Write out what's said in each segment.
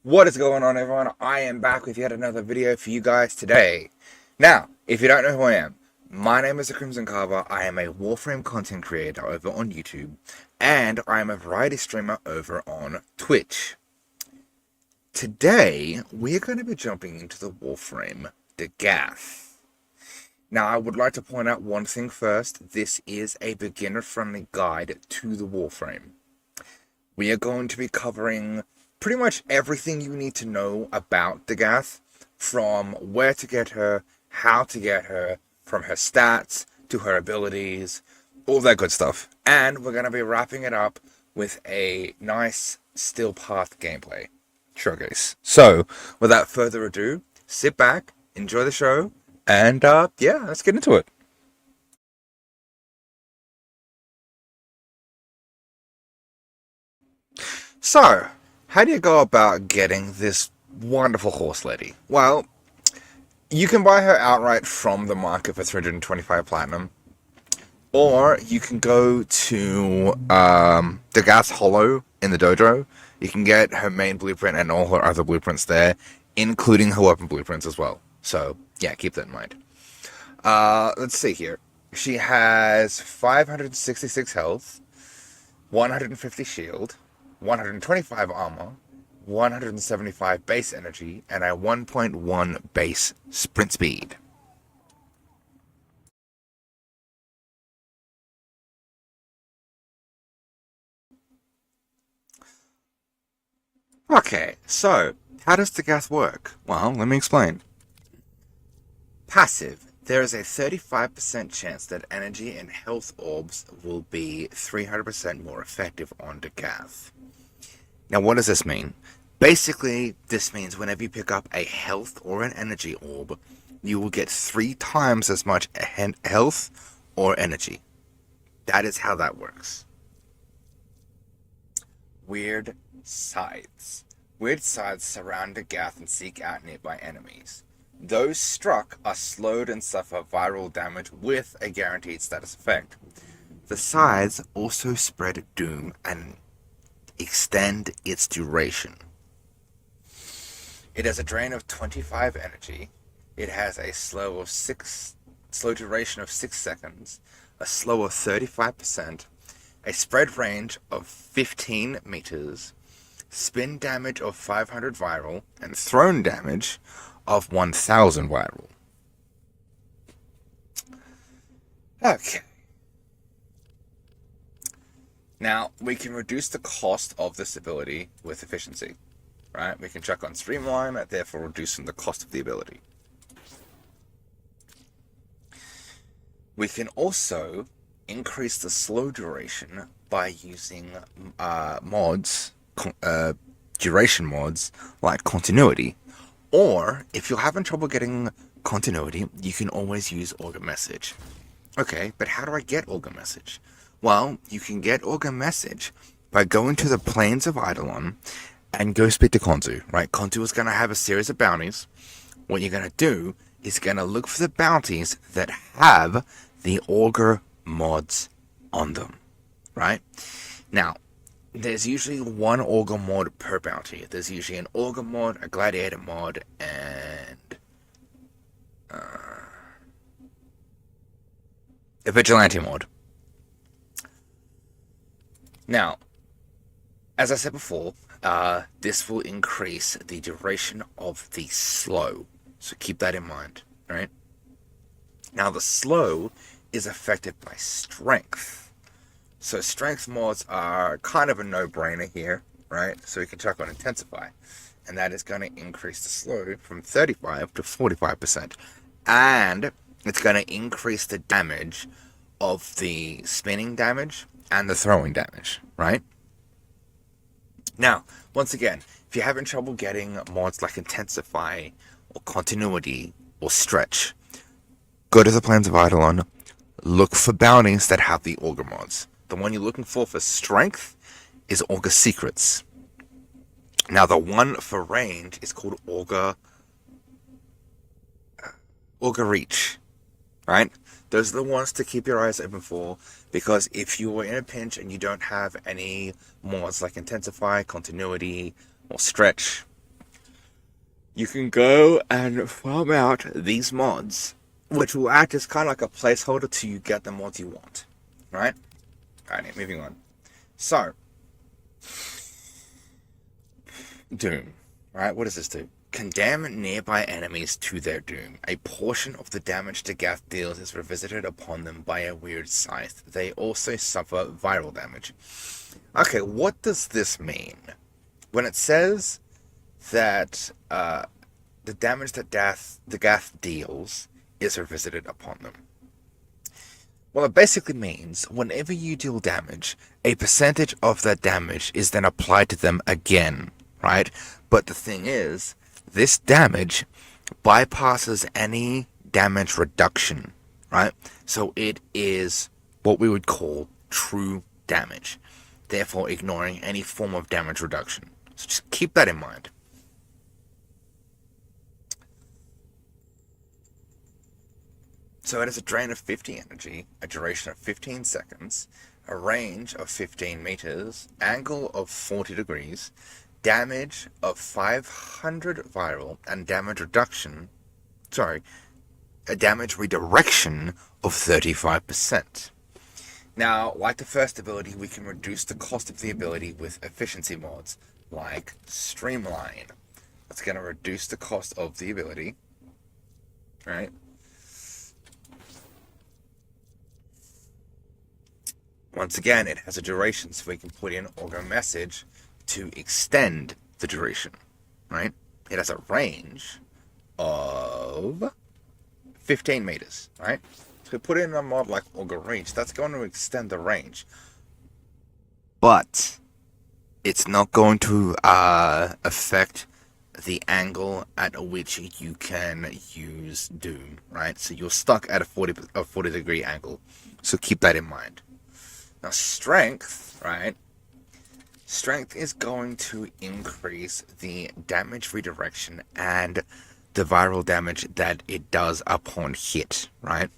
What is going on, everyone? I am back with yet another video for you guys today. Now, if you don't know who I am, my name is the Crimson Carver. I am a Warframe content creator over on YouTube, and I am a variety streamer over on Twitch. Today, we're going to be jumping into the Warframe Dagath. Now, I would like to point out one thing first. This is a beginner-friendly guide to the Warframe. We are going to be covering pretty much everything you need to know about Dagath, from where to get her, how to get her, from her stats to her abilities, all that good stuff. And we're going to be wrapping it up with a nice still path gameplay showcase. So, without further ado, sit back, enjoy the show, and yeah, let's get into it. So, how do you go about getting this wonderful horse lady? Well, you can buy her outright from the market for 325 platinum, or you can go to Dagath Hollow in the dojo. You can get her main blueprint and all her other blueprints there, including her weapon blueprints as well. So, yeah, keep that in mind. Let's see here. She has 566 health, 150 shield, 125 armor, 175 base energy, and a 1.1 base sprint speed. Okay, so how does Dagath work? Well, let me explain. Passive. There is a 35% chance that energy and health orbs will be 300% more effective on Dagath. Now, what does this mean? Basically, this means whenever you pick up a health or an energy orb, you will get 3 times as much health or energy. That is how that works. Weird scythes. Weird scythes surround Dagath and seek out nearby enemies. Those struck are slowed and suffer viral damage with a guaranteed status effect. The scythes also spread doom and extend its duration. It has a drain of 25 energy. It has a slow duration of 6 seconds, a slow of 35%, a spread range of 15 meters, spin damage of 500 viral, and thrown damage of 1000 viral. Okay. Now, we can reduce the cost of this ability with efficiency, right? We can check on Streamline, therefore reducing the cost of the ability. We can also increase the slow duration by using duration mods like continuity. Or, if you're having trouble getting continuity, you can always use Augur Message. Okay, but how do I get Augur Message? Well, you can get Augur Message by going to the Plains of Eidolon and go speak to Kontu, right? Kontu is going to have a series of bounties. What you're going to do is going to look for the bounties that have the Augur mods on them, right? Now, there's usually one Augur mod per bounty. There's usually an Augur mod, a Gladiator mod, and a Vigilante mod. Now, as I said before, this will increase the duration of the slow. So keep that in mind, right? Now, the slow is affected by strength. So strength mods are kind of a no-brainer here, right? So we can check on Intensify. And that is going to increase the slow from 35 to 45%. And it's going to increase the damage of the spinning damage and the throwing damage, right? Now, once again, if you're having trouble getting mods like Intensify or Continuity or Stretch, go to the Plains of Eidolon, look for bounties that have the Augur mods. The one you're looking for strength is Augur Secrets. Now, the one for range is called Augur Reach, right? Those are the ones to keep your eyes open for, because if you are in a pinch and you don't have any mods like Intensify, Continuity, or Stretch, you can go and farm out these mods, which will act as kind of like a placeholder till you get the mods you want. Right? Alright, moving on. So, Doom. Right, what does this do? Condemn nearby enemies to their doom. A portion of the damage Dagath deals is revisited upon them by a weird scythe. They also suffer viral damage. Okay, what does this mean? When it says that the damage that Dagath deals is revisited upon them. Well, it basically means whenever you deal damage, a percentage of that damage is then applied to them again, right? But the thing is, this damage bypasses any damage reduction, right? So it is what we would call true damage, therefore ignoring any form of damage reduction. So just keep that in mind. So it has a drain of 50 energy, a duration of 15 seconds, a range of 15 meters, angle of 40 degrees, damage of 500 viral, and damage redirection of 35%. Now, like the first ability, we can reduce the cost of the ability with efficiency mods, like Streamline. That's going to reduce the cost of the ability, right? Once again, it has a duration, so we can put in Augur Message to extend the duration, right? It has a range of 15 meters, right? So we put in a mod like Augur Reach, that's going to extend the range. But it's not going to affect the angle at which you can use Doom, right? So you're stuck at a 40 degree angle. So keep that in mind. Now, strength, right? Strength is going to increase the damage redirection and the viral damage that it does upon hit, right?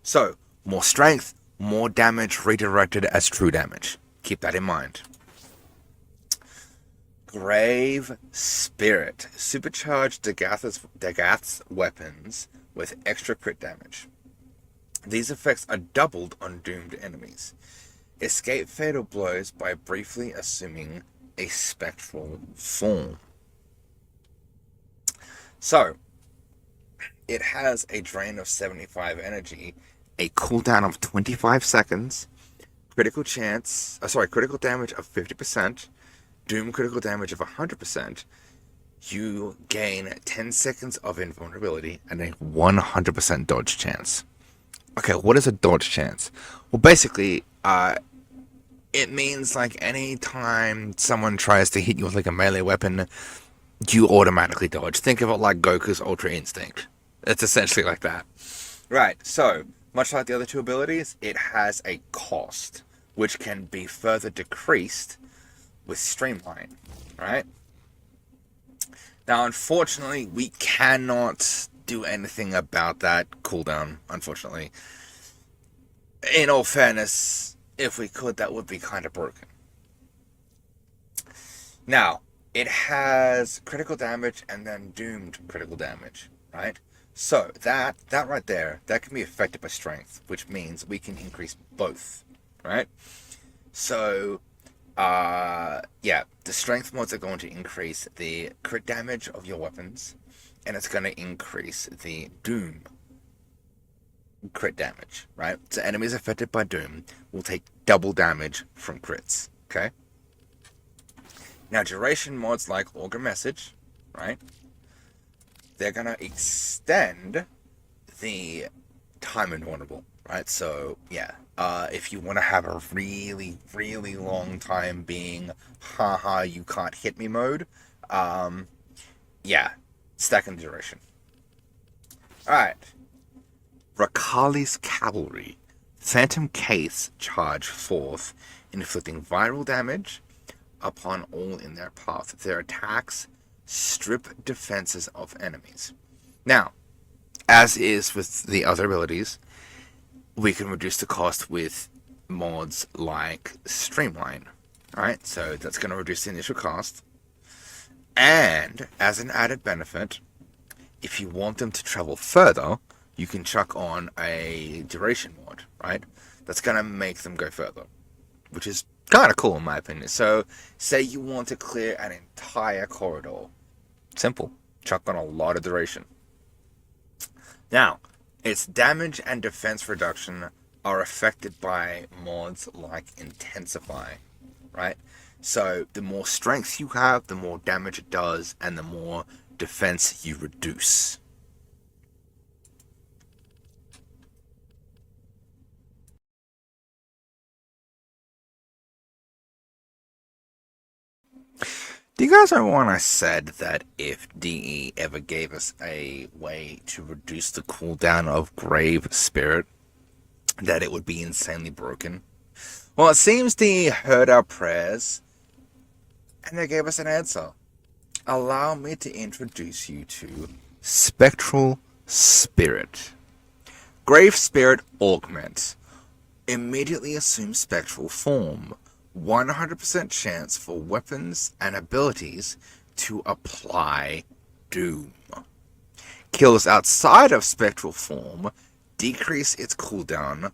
So, more strength, more damage redirected as true damage. Keep that in mind. Grave Spirit. Supercharge Dagath's weapons with extra crit damage. These effects are doubled on doomed enemies. Escape fatal blows by briefly assuming a spectral form. So, it has a drain of 75 energy, a cooldown of 25 seconds, critical damage of 50%, doom critical damage of 100%. You gain 10 seconds of invulnerability and a 100% dodge chance. Okay, what is a dodge chance? Well, basically, it means like any time someone tries to hit you with like a melee weapon, you automatically dodge. Think of it like Goku's Ultra Instinct. It's essentially like that. Right, so, much like the other two abilities, it has a cost, which can be further decreased with Streamline, right? Now, unfortunately, we cannot do anything about that cooldown, unfortunately. In all fairness, if we could, that would be kind of broken. Now, it has critical damage and then doomed critical damage, right? So, that right there, that can be affected by strength, which means we can increase both, right? So, yeah, the strength mods are going to increase the crit damage of your weapons, and it's going to increase the doom crit damage, right? So enemies affected by doom will take double damage from crits, okay? Now, duration mods like Augur Message, right? They're going to extend the time invulnerable, right? So, yeah, if you want to have a really, really long time being, haha, you can't hit me mode, yeah, stacking the duration. Alright. Rakali's Cavalry. Phantom Case charge forth, inflicting viral damage upon all in their path. Their attacks strip defenses of enemies. Now, as is with the other abilities, we can reduce the cost with mods like Streamline. Alright, so that's going to reduce the initial cost. And as an added benefit, if you want them to travel further, you can chuck on a duration mod, right? That's going to make them go further, which is kind of cool in my opinion. So, say you want to clear an entire corridor. Simple. Chuck on a lot of duration. Now, its damage and defense reduction are affected by mods like Intensify, right? So, the more strength you have, the more damage it does, and the more defense you reduce. Do you guys remember when I said that if DE ever gave us a way to reduce the cooldown of Grave Spirit, that it would be insanely broken? Well, it seems DE heard our prayers, and they gave us an answer. Allow me to introduce you to Spectral Spirit. Grave Spirit Augments. Immediately assume spectral form. 100% chance for weapons and abilities to apply Doom. Kills outside of spectral form decrease its cooldown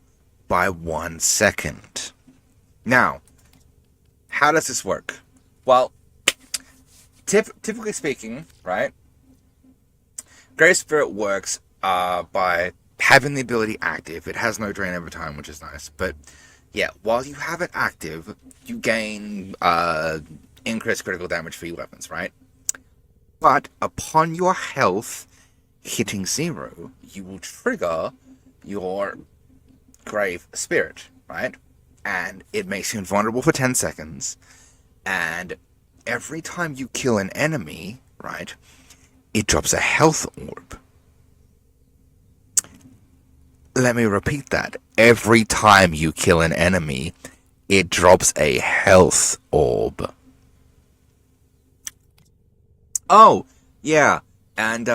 by 1 second. Now, how does this work? Well, typically speaking, right, Grave Spirit works by having the ability active. It has no drain over time, which is nice, but yeah, while you have it active, you gain increased critical damage for your weapons, right? But upon your health hitting 0, you will trigger your Grave Spirit, right? And it makes you invulnerable for 10 seconds. And every time you kill an enemy, right, it drops a health orb. Let me repeat that. Every time you kill an enemy, it drops a health orb. Oh, yeah. And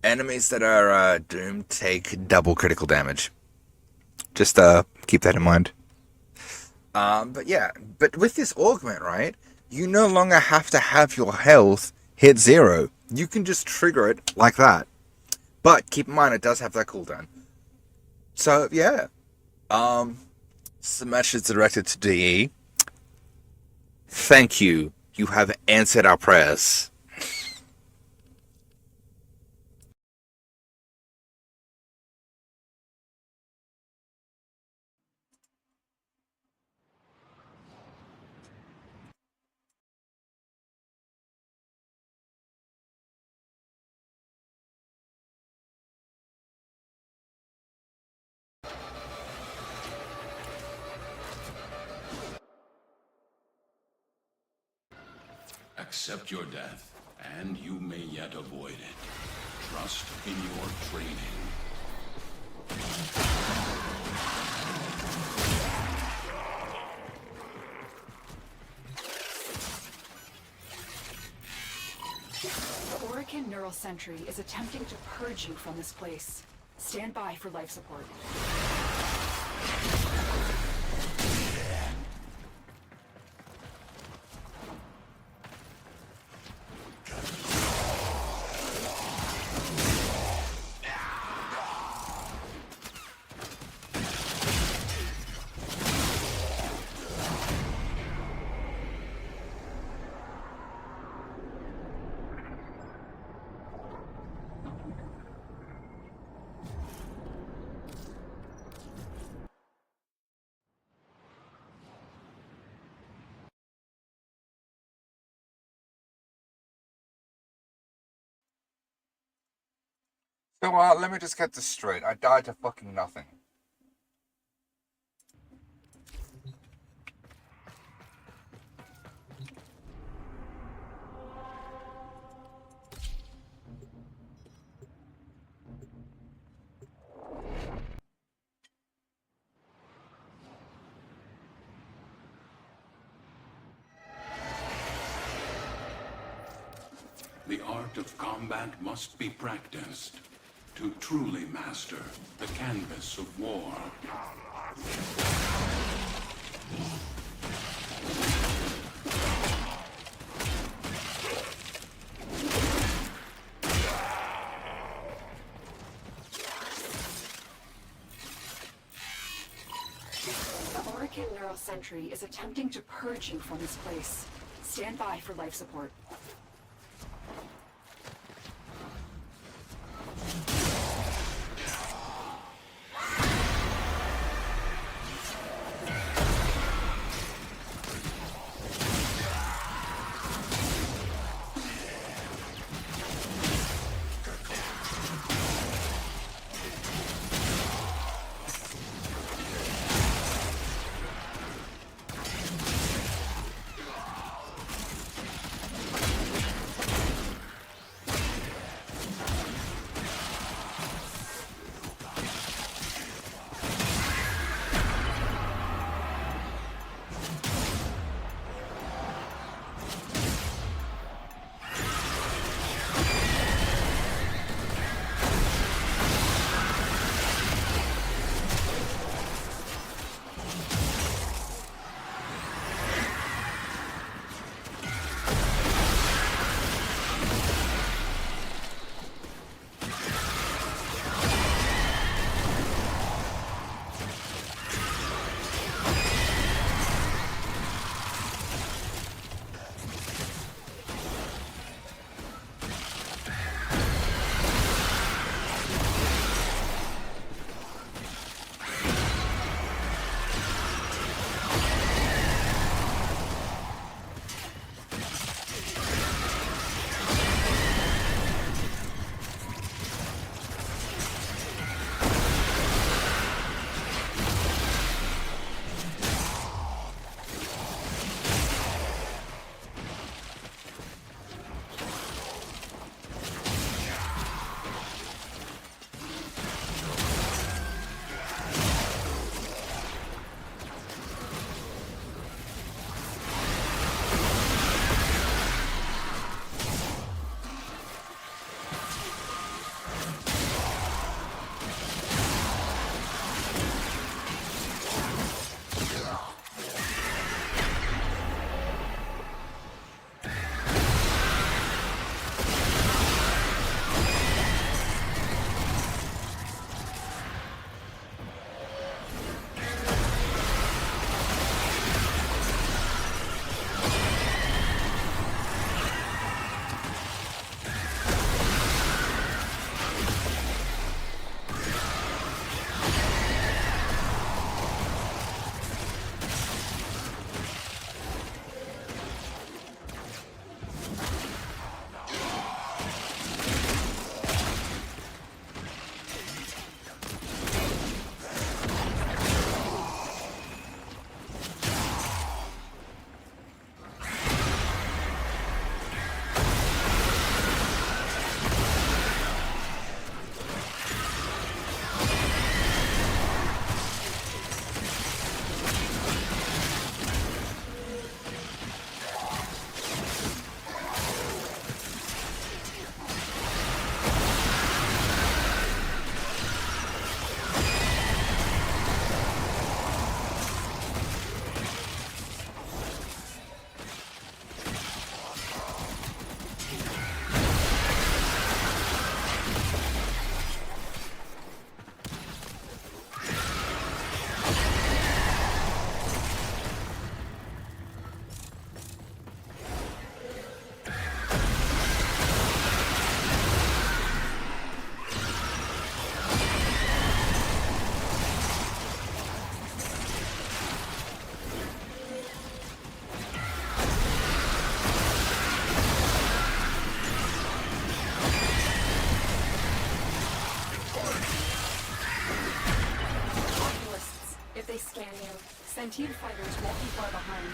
enemies that are doomed take double critical damage. Just keep that in mind. But yeah, but with this augment, right, you no longer have to have your health hit 0. You can just trigger it like that. But keep in mind, it does have that cooldown. So, yeah. This message is directed to DE. Thank you. You have answered our prayers. Accept your death, and you may yet avoid it. Trust in your training. The Orican Neural Sentry is attempting to purge you from this place. Stand by for life support. So, let me just get this straight. I died to fucking nothing. The art of combat must be practiced to truly master the canvas of war. Neural Sentry is attempting to purge you from this place. Stand by for life support. Sentient fighters won't be far behind.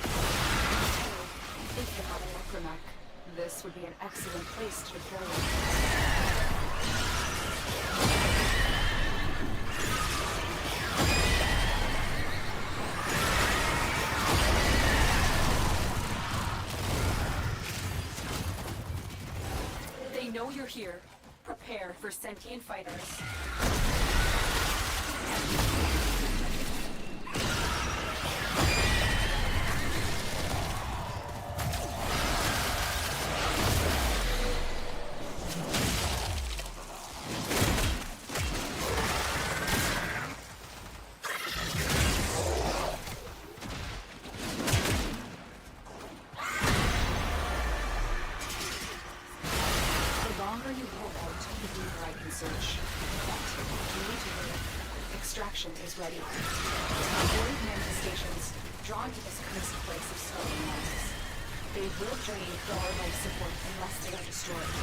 If you have a necromech, this would be an excellent place to deploy it. They know you're here. Prepare for sentient fighters. can search. But you need to hurry. Extraction is ready. Avoid manifestations drawn to this cursed place of skull and mosses. They will drain all life support unless they are destroyed.